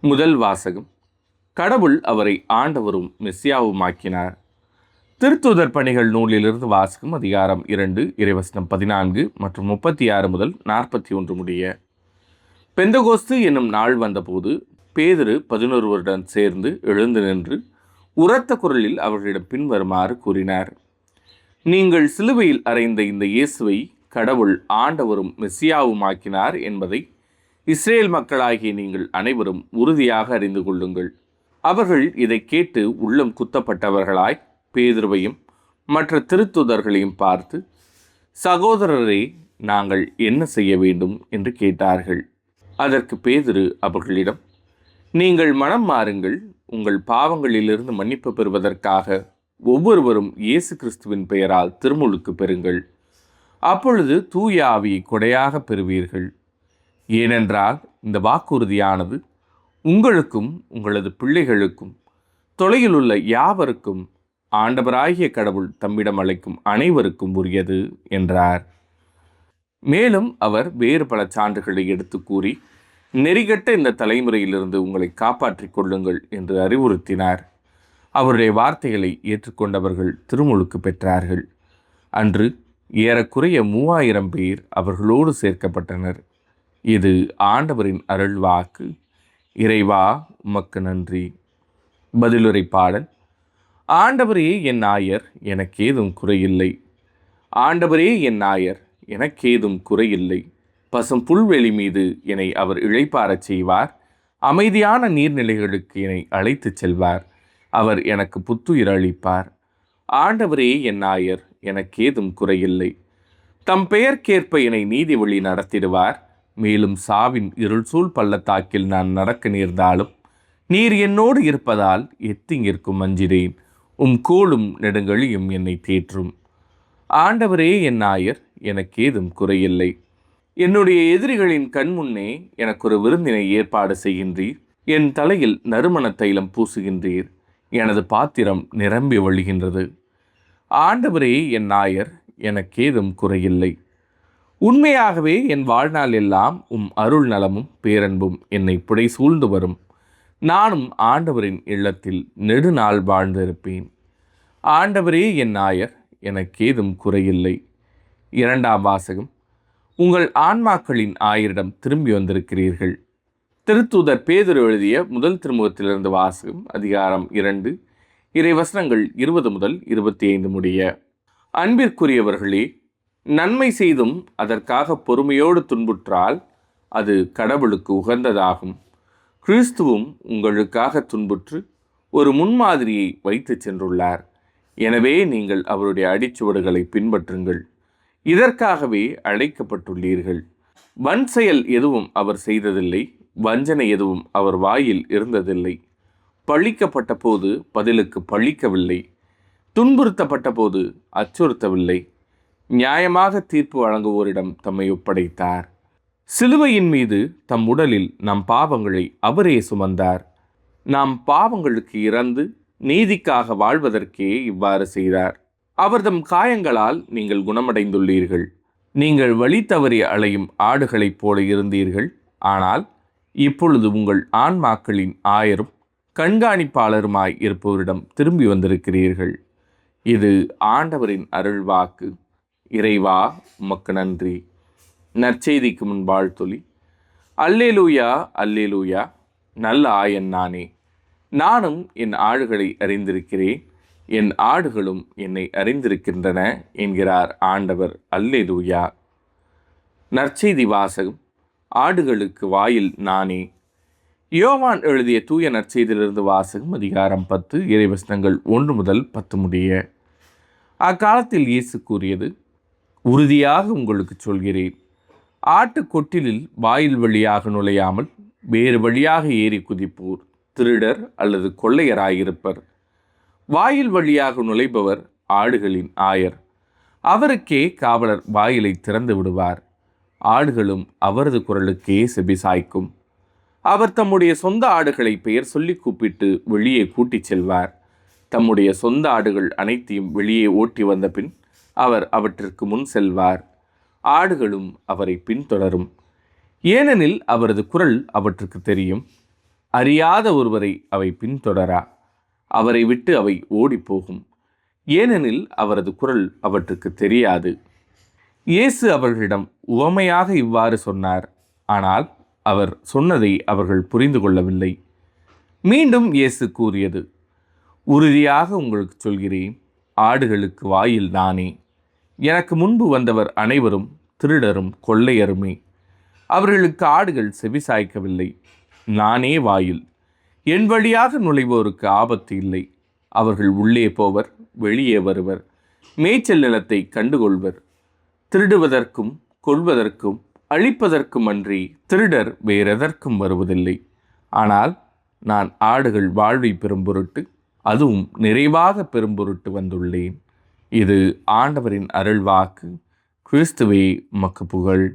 முதல் வாசகம். கடவுள் அவரை ஆண்டவரும் மெஸ்ஸியாவுமாக்கினார். திருத்தூதர் பணிகள் நூலிலிருந்து வாசகம். அதிகாரம் 2, இறைவசனம் 14 மற்றும் 36 முதல் 41 முடிய. பெந்தகோஸ்து என்னும் நாள் வந்தபோது பேதுரு 11 சேர்ந்து எழுந்து நின்று உரத்த குரலில் அவர்களிடம் பின்வருமாறு கூறினார். நீங்கள் சிலுவையில் அறைந்த இந்த இயேசுவை கடவுள் ஆண்டவரும் மெஸ்ஸியாவுமாக்கினார் என்பதை இஸ்ரேல் மக்களாகிய நீங்கள் அனைவரும் உறுதியாக அறிந்து கொள்ளுங்கள். அவர்கள் இதை கேட்டு உள்ளம் குத்தப்பட்டவர்களாய் பேதுருவையும் மற்ற திருத்துதர்களையும் பார்த்து, சகோதரரே, நாங்கள் என்ன செய்ய வேண்டும் என்று கேட்டார்கள். அதற்கு பேதுரு அவர்களிடம், நீங்கள் மனம் மாறுங்கள், உங்கள் பாவங்களிலிருந்து மன்னிப்பு பெறுவதற்காக ஒவ்வொருவரும் இயேசு கிறிஸ்துவின் பெயரால் திருமுழுக்கு பெறுங்கள். அப்பொழுது தூய ஆவியை கொடையாக பெறுவீர்கள். ஏனென்றால் இந்த வாக்குறுதியானது உங்களுக்கும் உங்களது பிள்ளைகளுக்கும் தொலையில் உள்ள யாவருக்கும் ஆண்டவராகிய கடவுள் தம்மிடம் அழைக்கும் அனைவருக்கும் உரியது என்றார். மேலும் அவர் வேறு பல சான்றுகளை எடுத்து கூறி, நெறிகட்ட இந்த தலைமுறையிலிருந்து உங்களை காப்பாற்றிக் கொள்ளுங்கள் என்று அறிவுறுத்தினார். அவருடைய வார்த்தைகளை ஏற்றுக்கொண்டவர்கள் திருமுழுக்கு பெற்றார்கள். அன்று ஏறக்குறைய 3000 பேர் அவர்களோடு சேர்க்கப்பட்டனர். இது ஆண்டவரின் அருள்வாக்கு. இறைவா, உமக்கு நன்றி. பதிலுரை பாடல். ஆண்டவரே என் நாயர், எனக்கேதும் குறையில்லை. ஆண்டவரே என் நாயர், எனக்கேதும் குறையில்லை. பசும் புல்வெளி மீது என்னை அவர் இளைப்பாரச் செய்வார். அமைதியான நீர்நிலைகளுக்கு என்னை அழைத்துச் செல்வார். அவர் எனக்கு புத்துயிர் அளிப்பார். ஆண்டவரே என் நாயர், எனக்கேதும் குறையில்லை. தம் பெயர்க்கேற்ப என்னை நீதி வழி நடத்திடுவார். மேலும் சாவின் இருள் சூழ் பள்ளத்தாக்கில் நான் நடக்க நேர்ந்தாலும் நீர் என்னோடு இருப்பதால் எத்திங்கிற்கும் அஞ்சினேன். கோலும் நெடுங்கழியும் என்னை தேற்றும். ஆண்டவரே என் நாயர், எனக்கேதும் குறையில்லை. என்னுடைய எதிரிகளின் கண்முன்னே எனக்கு ஒரு விருந்தினை ஏற்பாடு செய்கின்றீர். என் தலையில் நறுமண தைலம் பூசுகின்றீர். எனது பாத்திரம் நிரம்பி வழிகின்றது. ஆண்டவரே என் நாயர், எனக்கேதும் குறையில்லை. உண்மையாகவே என் வாழ்நாள் எல்லாம் அருள் நலமும் பேரன்பும் என்னை புடை சூழ்ந்து வரும். நானும் ஆண்டவரின் இல்லத்தில் நெடுநாள் வாழ்ந்திருப்பேன். ஆண்டவரே என் நாயர், எனக்கேதும் குறையில்லை. இரண்டாம் வாசகம். உங்கள் ஆன்மாக்களின் ஆயரிடம் திரும்பி வந்திருக்கிறீர்கள். திருத்தூதர் பேதுரு எழுதிய முதல் திருமுகத்திலிருந்து வாசகம். அதிகாரம் 2, இறைவசனங்கள் 20 முதல் 25 முடிய. அன்பிற்குரியவர்களே, நன்மை செய்தும் அதற்காக பொறுமையோடு துன்புற்றால் அது கடவுளுக்கு உகந்ததாகும். கிறிஸ்துவும் உங்களுக்காக துன்புற்று ஒரு முன்மாதிரியை வைத்து சென்றுள்ளார். எனவே நீங்கள் அவருடைய அடிச்சுவடுகளை பின்பற்றுங்கள். இதற்காகவே அழைக்கப்பட்டுள்ளீர்கள். வன் செயல் எதுவும் அவர் செய்ததில்லை. வஞ்சனை எதுவும் அவர் வாயில் இருந்ததில்லை. பழிக்கப்பட்ட போது பதிலுக்கு பழிக்கவில்லை. துன்புறுத்தப்பட்ட போது அச்சுறுத்தவில்லை. நியாயமாக தீர்ப்பு வழங்குவோரிடம் தம்மை ஒப்படைத்தார். சிலுவையின் மீது தம் உடலில் நம் பாவங்களை அவரே சுமந்தார். நாம் பாவங்களுக்கு இறந்து நீதிக்காக வாழ்வதற்கே இவ்வாறு செய்தார். அவர்தம் காயங்களால் நீங்கள் குணமடைந்துள்ளீர்கள். நீங்கள் வழி தவறி அலையும் ஆடுகளைப் போல இருந்தீர்கள். ஆனால் இப்பொழுது உங்கள் ஆன்மாக்களின் ஆயரும் கண்காணிப்பாளருமாய் இருப்பவரிடம் திரும்பி வந்திருக்கிறீர்கள். இது ஆண்டவரின் அருள்வாக்கு. இறைவா, உமக்கு நன்றி. நற்செய்திக்கு முன் வாழ்த்தொலி. அல்லேலூயா, அல்லேலூயா. நல்ல ஆயன் நானே. நானும் என் ஆடுகளை அறிந்திருக்கிறேன், என் ஆடுகளும் என்னை அறிந்திருக்கின்றன என்கிறார் ஆண்டவர். அல்லேலூயா. நற்செய்தி வாசகம். ஆடுகளுக்கு வாயில் நானே. யோவான் எழுதிய தூய நற்செய்தியிலிருந்து வாசகம். அதிகாரம் 10, இறைவசனங்கள் 1 முதல் 10 முடிய. அக்காலத்தில் இயேசு கூறியது, உறுதியாக உங்களுக்கு சொல்கிறேன், ஆட்டு கொட்டிலில் வாயில் வழியாக நுழையாமல் வேறு வழியாக ஏறி குதிப்போர் திருடர் அல்லது கொள்ளையராயிருப்பர். வாயில் வழியாக நுழைபவர் ஆடுகளின் ஆயர். அவருக்கே காவலர் வாயிலை திறந்து விடுவார். ஆடுகளும் அவரது குரலுக்கே செபிசாய்க்கும். அவர் தம்முடைய சொந்த ஆடுகளை பெயர் சொல்லி கூப்பிட்டு வெளியே கூட்டிச் செல்வார். தம்முடைய சொந்த ஆடுகள் அனைத்தையும் வெளியே ஓட்டி வந்த பின் அவர் அவற்றிற்கு முன் செல்வார். ஆடுகளும் அவரை பின்தொடரும். ஏனெனில் அவரது குரல் அவற்றுக்கு தெரியும். அறியாத ஒருவரை அவை பின்தொடரா. அவரை விட்டு அவை ஓடிப்போகும், ஏனெனில் அவரது குரல் அவற்றுக்கு தெரியாது. இயேசு அவர்களிடம் உவமையாக இவ்வாறு சொன்னார். ஆனால் அவர் சொன்னதை அவர்கள் புரிந்து கொள்ளவில்லை. மீண்டும் இயேசு கூறியது, உறுதியாக உங்களுக்கு சொல்கிறேன், ஆடுகளுக்கு வாயில் நானே. எனக்கு முன்பு வந்தவர் அனைவரும் திருடரும் கொள்ளையருமே. அவர்களுக்கு ஆடுகள் செவிசாய்க்கவில்லை. நானே வாயில். என் வழியாக நுழைவோருக்கு ஆபத்து இல்லை. அவர்கள் உள்ளே போவர், வெளியே வருவர், மேய்ச்சல் நிலத்தை கண்டுகொள்வர். திருடுவதற்கும் கொள்வதற்கும் அழிப்பதற்கும் அன்றி திருடர் வேறெதற்கும் வருவதில்லை. ஆனால் நான் ஆடுகள் வாழ்வை பெறும் பொருட்டு, அதுவும் நிறைவாக பெறும் பொருட்டு வந்துள்ளேன். இது ஆண்டவரின் அருள்வாக்கு. கிறிஸ்துவே உமக்கு புகழ்.